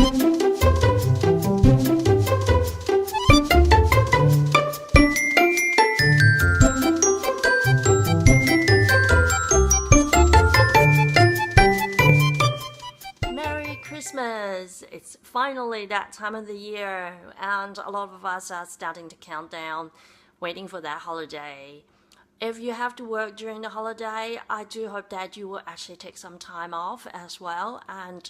Merry Christmas! It's finally that time of the year, and a lot of us are starting to count down, waiting for that holiday. If you have to work during the holiday, I do hope that you will actually take some time off as well and,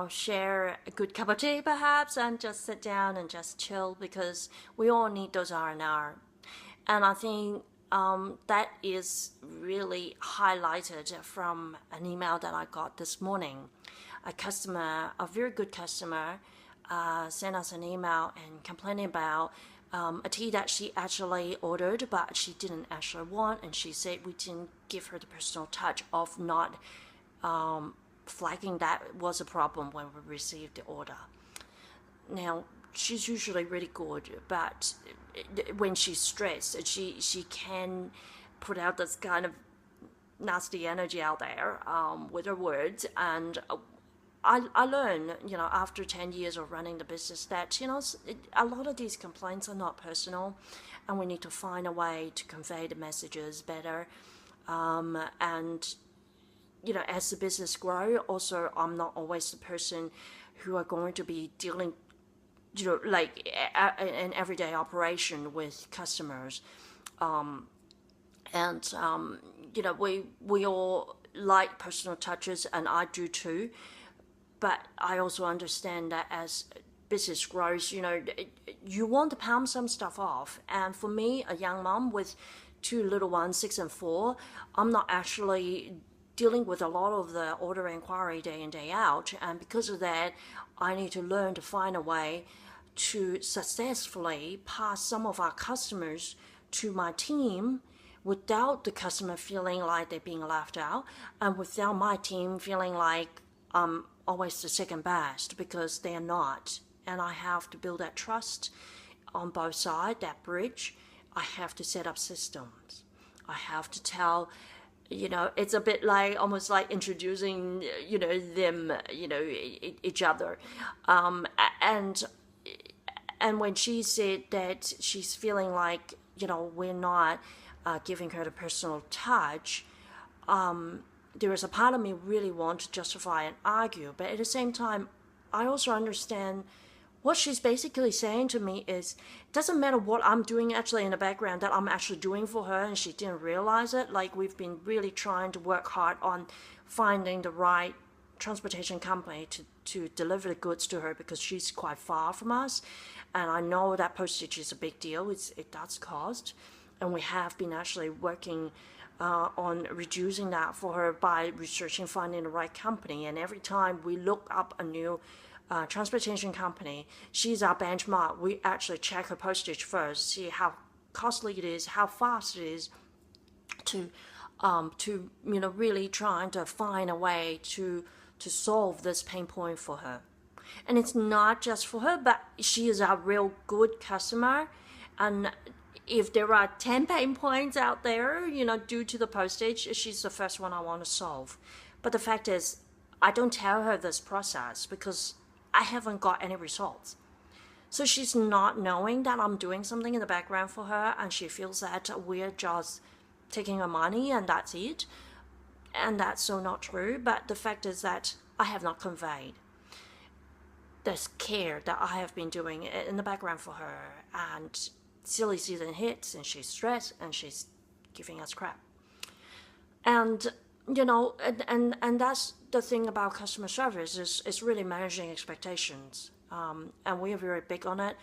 share a good cup of tea perhaps and just sit down and just chill because we all need those R&R. And I think that is really highlighted from an email that I got this morning. A customer, a very good customer, sent us an email and complaining about a tea that she actually ordered, but she didn't actually want, and she said we didn't give her the personal touch of not flagging that was a problem when we received the order. Now, she's usually really good, but when she's stressed, she can put out this kind of nasty energy out there with her words. And I learned, after 10 years of running the business that, a lot of these complaints are not personal, and we need to find a way to convey the messages better. And as the business grows, also, I'm not always the person who are going to be dealing like an everyday operation with customers. We all like personal touches, and I do too. But I also understand that as business grows, you want to pound some stuff off. And for me, a young mom with two little ones, 6 and 4, I'm not actually dealing with a lot of the order inquiry day in, day out. And because of that, I need to learn to find a way to successfully pass some of our customers to my team without the customer feeling like they're being left out, and without my team feeling like I'm always the second best, because they're not. And I have to build that trust on both sides, that bridge. I have to set up systems. I have to tell, it's a bit like almost like introducing, them, each other. And when she said that she's feeling like, we're not giving her the personal touch, there is a part of me really want to justify and argue. But at the same time, I also understand what she's basically saying to me is, it doesn't matter what I'm doing actually in the background that I'm actually doing for her, and she didn't realize it. Like, we've been really trying to work hard on finding the right transportation company to deliver the goods to her, because she's quite far from us. And I know that postage is a big deal. It does cost. And we have been actually working on reducing that for her by researching, finding the right company. And every time we look up a new transportation company, she's our benchmark. We actually check her postage first, see how costly it is, how fast it is, to really trying to find a way to solve this pain point for her. And it's not just for her, but she is a real good customer. And if there are 10 pain points out there, due to the postage, she's the first one I want to solve. But the fact is, I don't tell her this process because I haven't got any results. So she's not knowing that I'm doing something in the background for her, and she feels that we're just taking her money and that's it. And that's so not true. But the fact is that I have not conveyed this care that I have been doing in the background for her. And silly season hits, and she's stressed, and she's giving us crap. And and that's the thing about customer service is really managing expectations. And we are very big on it.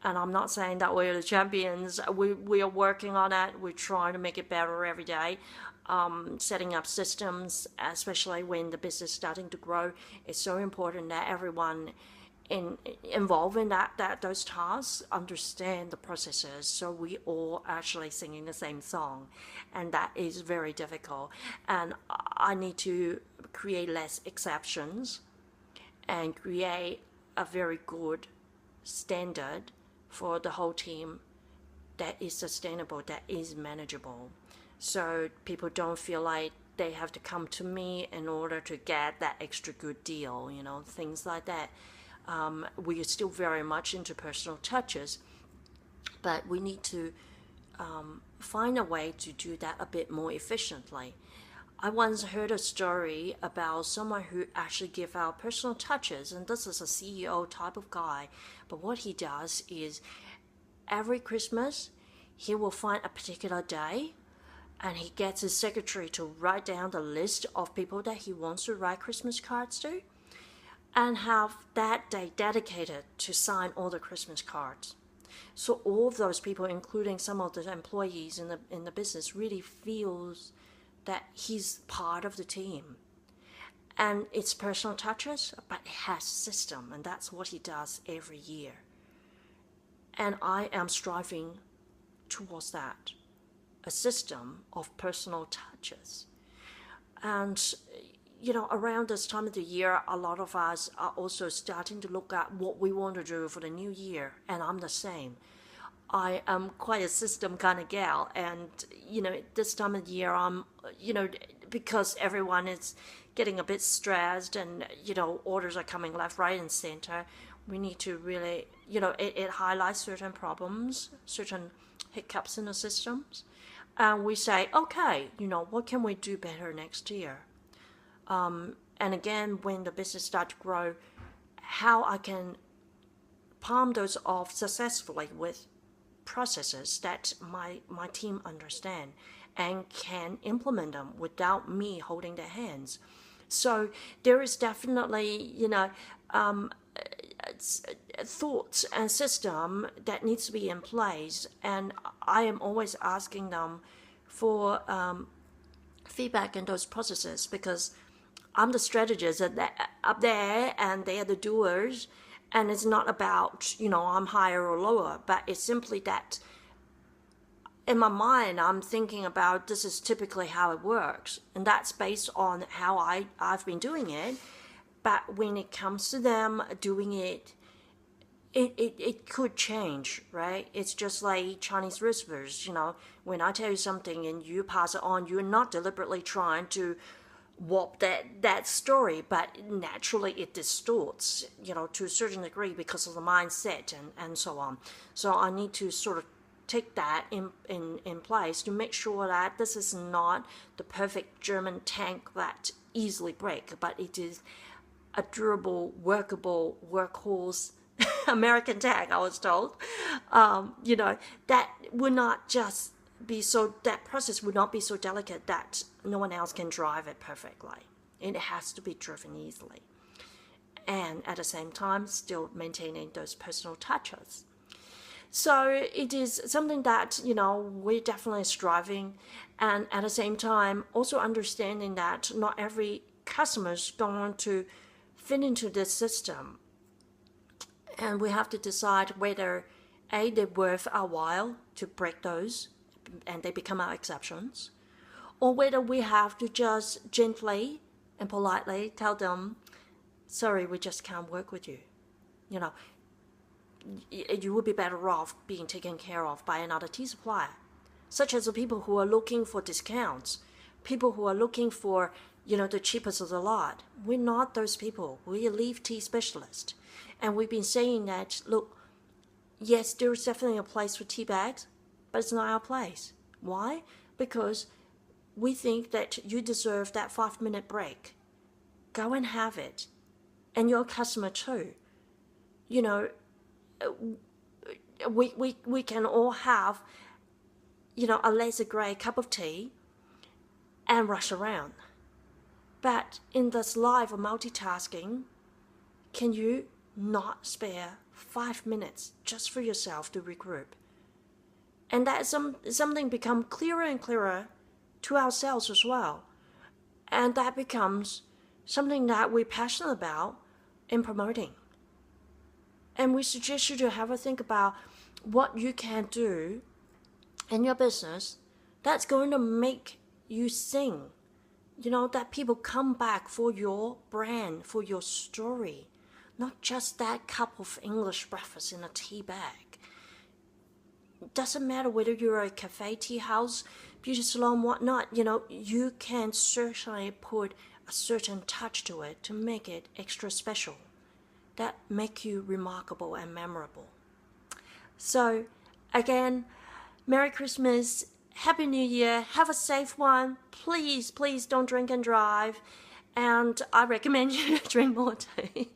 And I'm not saying that we're the champions. We are working on it. We're trying to make it better every day. Setting up systems, especially when the business is starting to grow, it's so important that everyone involved in those tasks understand the processes, so we all actually singing the same song, and that is very difficult. And I need to create less exceptions and create a very good standard for the whole team that is sustainable, that is manageable, so people don't feel like they have to come to me in order to get that extra good deal, things like that. We are still very much into personal touches, but we need to find a way to do that a bit more efficiently. I once heard a story about someone who actually give out personal touches, and this is a CEO type of guy. But what he does is every Christmas he will find a particular day and he gets his secretary to write down the list of people that he wants to write Christmas cards to and have that day dedicated to sign all the Christmas cards. So all of those people, including some of the employees in the business, really feels that he's part of the team. And it's personal touches, but it has system, and that's what he does every year. And I am striving towards that, a system of personal touches. And around this time of the year, a lot of us are also starting to look at what we want to do for the new year, and I'm the same. I am quite a system kind of gal, and this time of the year, I'm because everyone is getting a bit stressed, and orders are coming left, right, and center. We need to really, it highlights certain problems, certain hiccups in the systems, and we say, okay, what can we do better next year? And again, when the business starts to grow, how I can palm those off successfully with processes that my team understand and can implement them without me holding their hands. So there is definitely, thoughts and system that needs to be in place, and I am always asking them for feedback in those processes, because I'm the strategist up there and they are the doers. And it's not about, I'm higher or lower, but it's simply that in my mind, I'm thinking about this is typically how it works. And that's based on how I've been doing it. But when it comes to them doing it, it could change, right? It's just like Chinese whispers, when I tell you something and you pass it on, you're not deliberately trying to warp that story, but naturally it distorts, to a certain degree because of the mindset and so on. So I need to sort of take that in place to make sure that this is not the perfect German tank that easily break, but it is a durable, workable, workhorse American tank, I was told. That would not just that process would not be so delicate that no one else can drive it perfectly. It has to be driven easily. And at the same time, still maintaining those personal touches. So it is something that, we're definitely striving. And at the same time, also understanding that not every customer is going to fit into this system. And we have to decide whether, A, they're worth our while to break those and they become our exceptions, or whether we have to just gently and politely tell them, sorry, we just can't work with you. You would be better off being taken care of by another tea supplier, such as the people who are looking for discounts, people who are looking for, the cheapest of the lot. We're not those people. We're a leaf tea specialist. And we've been saying that, look, yes, there's definitely a place for tea bags, but it's not our place. Why? Because we think that you deserve that 5-minute break. Go and have it. And your customer too. We can all have, a laser grey cup of tea and rush around. But in this life of multitasking, can you not spare 5 minutes just for yourself to regroup? And that something become clearer and clearer to ourselves as well. And that becomes something that we're passionate about in promoting. And we suggest you to have a think about what you can do in your business that's going to make you sing. That people come back for your brand, for your story, not just that cup of English breakfast in a tea bag. It doesn't matter whether you're a cafe, tea house, beauty salon, whatnot, you can certainly put a certain touch to it to make it extra special. that make you remarkable and memorable. So again, Merry Christmas, Happy New Year, have a safe one. Please, please don't drink and drive. And I recommend you drink more tea.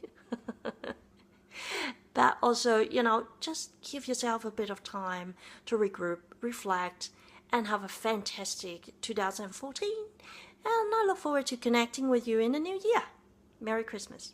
But also, just give yourself a bit of time to regroup, reflect, and have a fantastic 2014. And I look forward to connecting with you in the new year. Merry Christmas.